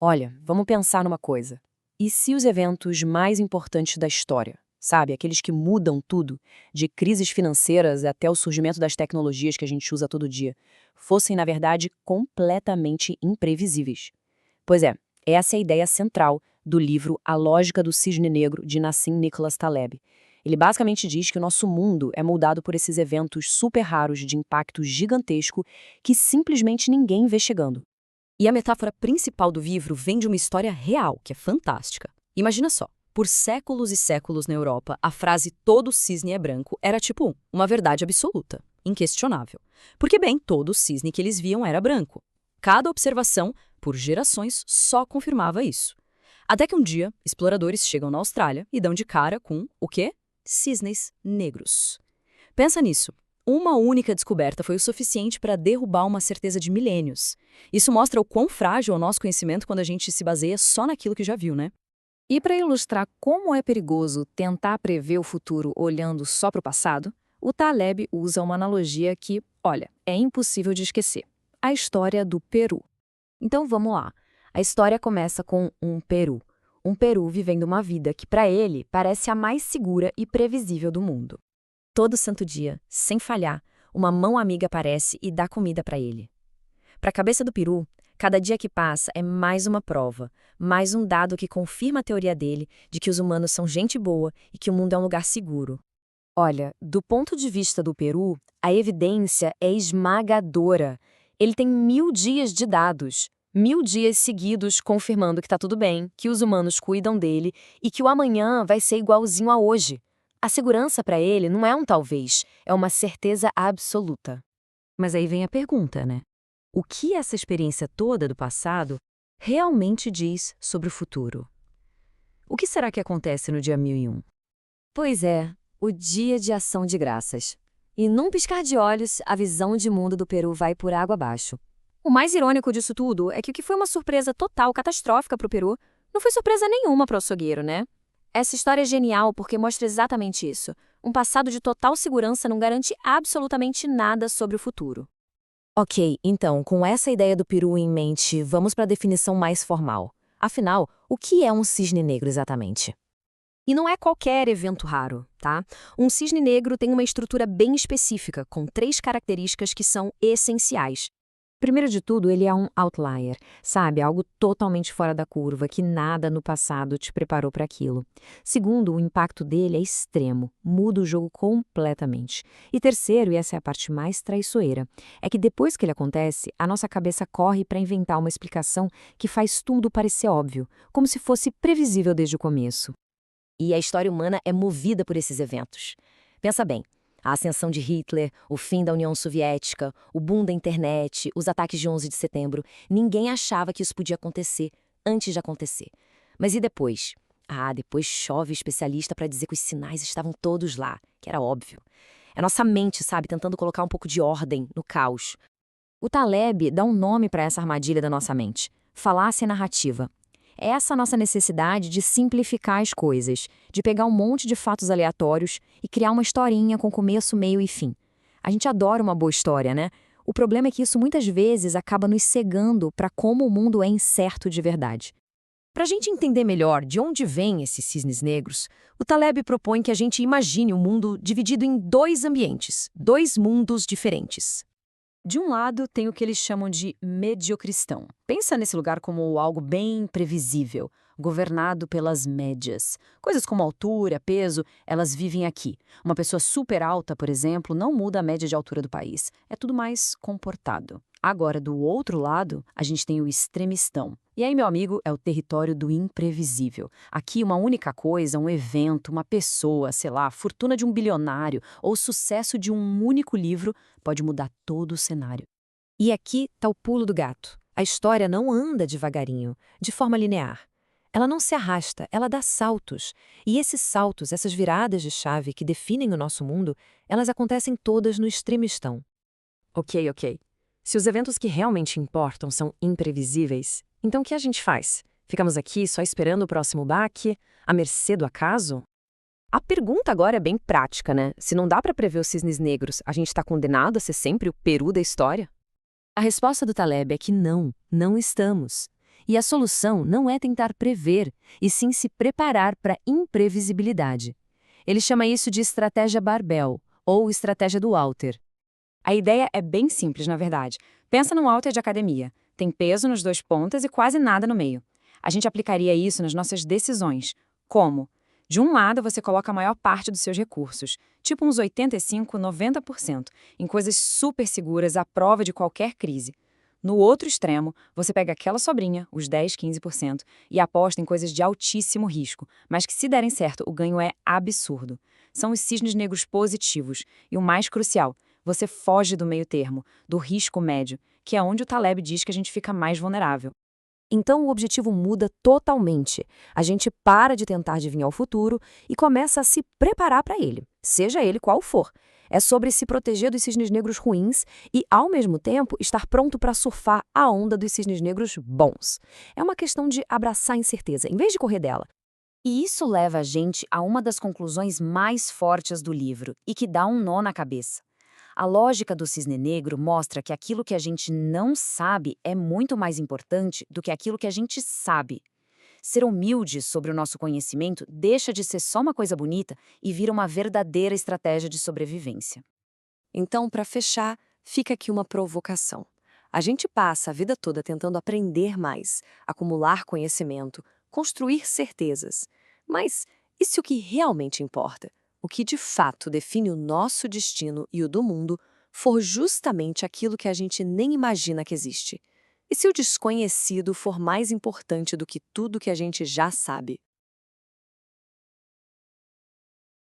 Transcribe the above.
Olha, vamos pensar numa coisa. E se os eventos mais importantes da história, sabe, aqueles que mudam tudo, de crises financeiras até o surgimento das tecnologias que a gente usa todo dia, fossem, na verdade, completamente imprevisíveis? Pois é, essa é a ideia central do livro A Lógica do Cisne Negro, de Nassim Nicholas Taleb. Ele basicamente diz que o nosso mundo é moldado por esses eventos super raros de impacto gigantesco que simplesmente ninguém vê chegando. E a metáfora principal do livro vem de uma história real, que é fantástica. Imagina só, por séculos e séculos na Europa, a frase todo cisne é branco era tipo uma verdade absoluta, inquestionável. Porque, bem, todo cisne que eles viam era branco. Cada observação, por gerações, só confirmava isso. Até que um dia, exploradores chegam na Austrália e dão de cara com o quê? Cisnes negros. Pensa nisso. Uma única descoberta foi o suficiente para derrubar uma certeza de milênios. Isso mostra o quão frágil é o nosso conhecimento quando a gente se baseia só naquilo que já viu, né? E para ilustrar como é perigoso tentar prever o futuro olhando só para o passado, o Taleb usa uma analogia que, olha, é impossível de esquecer. A história do Peru. Então vamos lá. A história começa com um Peru. Um Peru vivendo uma vida que para ele parece a mais segura e previsível do mundo. Todo santo dia, sem falhar, uma mão amiga aparece e dá comida para ele. Para a cabeça do Peru, cada dia que passa é mais uma prova, mais um dado que confirma a teoria dele de que os humanos são gente boa e que o mundo é um lugar seguro. Olha, do ponto de vista do Peru, a evidência é esmagadora. Ele tem 1000 dias de dados, 1000 dias seguidos confirmando que está tudo bem, que os humanos cuidam dele e que o amanhã vai ser igualzinho a hoje. A segurança para ele não é um talvez, é uma certeza absoluta. Mas aí vem a pergunta, né? O que essa experiência toda do passado realmente diz sobre o futuro? O que será que acontece no dia 1001? Pois é, o dia de ação de graças. E num piscar de olhos, a visão de mundo do Peru vai por água abaixo. O mais irônico disso tudo é que o que foi uma surpresa total, catastrófica para o Peru, não foi surpresa nenhuma para o açougueiro, né? Essa história é genial porque mostra exatamente isso. Um passado de total segurança não garante absolutamente nada sobre o futuro. Ok, então, com essa ideia do Peru em mente, vamos para a definição mais formal. Afinal, o que é um cisne negro exatamente? E não é qualquer evento raro, tá? Um cisne negro tem uma estrutura bem específica, com 3 características que são essenciais. Primeiro de tudo, ele é um outlier, sabe? Algo totalmente fora da curva, que nada no passado te preparou para aquilo. Segundo, o impacto dele é extremo, muda o jogo completamente. E terceiro, e essa é a parte mais traiçoeira, é que depois que ele acontece, a nossa cabeça corre para inventar uma explicação que faz tudo parecer óbvio, como se fosse previsível desde o começo. E a história humana é movida por esses eventos. Pensa bem. A ascensão de Hitler, o fim da União Soviética, o boom da internet, os ataques de 11 de setembro, ninguém achava que isso podia acontecer antes de acontecer. Mas e depois? Depois chove especialista para dizer que os sinais estavam todos lá, que era óbvio. É nossa mente, sabe, tentando colocar um pouco de ordem no caos. O Taleb dá um nome para essa armadilha da nossa mente: falácia narrativa. É essa a nossa necessidade de simplificar as coisas, de pegar um monte de fatos aleatórios e criar uma historinha com começo, meio e fim. A gente adora uma boa história, né? O problema é que isso muitas vezes acaba nos cegando para como o mundo é incerto de verdade. Para a gente entender melhor de onde vêm esses cisnes negros, o Taleb propõe que a gente imagine o mundo dividido em 2 ambientes, 2 mundos diferentes. De um lado, tem o que eles chamam de mediocristão. Pensa nesse lugar como algo bem previsível, governado pelas médias. Coisas como altura, peso, elas vivem aqui. Uma pessoa super alta, por exemplo, não muda a média de altura do país. É tudo mais comportado. Agora, do outro lado, a gente tem o extremistão. E aí, meu amigo, é o território do imprevisível. Aqui, uma única coisa, um evento, uma pessoa, sei lá, a fortuna de um bilionário ou o sucesso de um único livro pode mudar todo o cenário. E aqui está o pulo do gato. A história não anda devagarinho, de forma linear. Ela não se arrasta, ela dá saltos. E esses saltos, essas viradas de chave que definem o nosso mundo, elas acontecem todas no extremistão. Ok. Se os eventos que realmente importam são imprevisíveis, então o que a gente faz? Ficamos aqui só esperando o próximo baque, à mercê do acaso? A pergunta agora é bem prática, né? Se não dá para prever os cisnes negros, a gente está condenado a ser sempre o Peru da história? A resposta do Taleb é que não estamos. E a solução não é tentar prever, e sim se preparar para a imprevisibilidade. Ele chama isso de estratégia barbell, ou estratégia do halter. A ideia é bem simples, na verdade. Pensa num halter de academia. Tem peso nas duas pontas e quase nada no meio. A gente aplicaria isso nas nossas decisões. Como? De um lado, você coloca a maior parte dos seus recursos, tipo uns 85, 90%, em coisas super seguras à prova de qualquer crise. No outro extremo, você pega aquela sobrinha, os 10, 15%, e aposta em coisas de altíssimo risco, mas que se derem certo, o ganho é absurdo. São os cisnes negros positivos. E o mais crucial, você foge do meio termo, do risco médio, que é onde o Taleb diz que a gente fica mais vulnerável. Então o objetivo muda totalmente. A gente para de tentar adivinhar o futuro e começa a se preparar para ele, seja ele qual for. É sobre se proteger dos cisnes negros ruins e, ao mesmo tempo, estar pronto para surfar a onda dos cisnes negros bons. É uma questão de abraçar a incerteza, em vez de correr dela. E isso leva a gente a uma das conclusões mais fortes do livro e que dá um nó na cabeça. A lógica do cisne negro mostra que aquilo que a gente não sabe é muito mais importante do que aquilo que a gente sabe. Ser humilde sobre o nosso conhecimento deixa de ser só uma coisa bonita e vira uma verdadeira estratégia de sobrevivência. Então, para fechar, fica aqui uma provocação. A gente passa a vida toda tentando aprender mais, acumular conhecimento, construir certezas. Mas e se o que realmente importa, o que de fato define o nosso destino e o do mundo, for justamente aquilo que a gente nem imagina que existe? E se o desconhecido for mais importante do que tudo que a gente já sabe?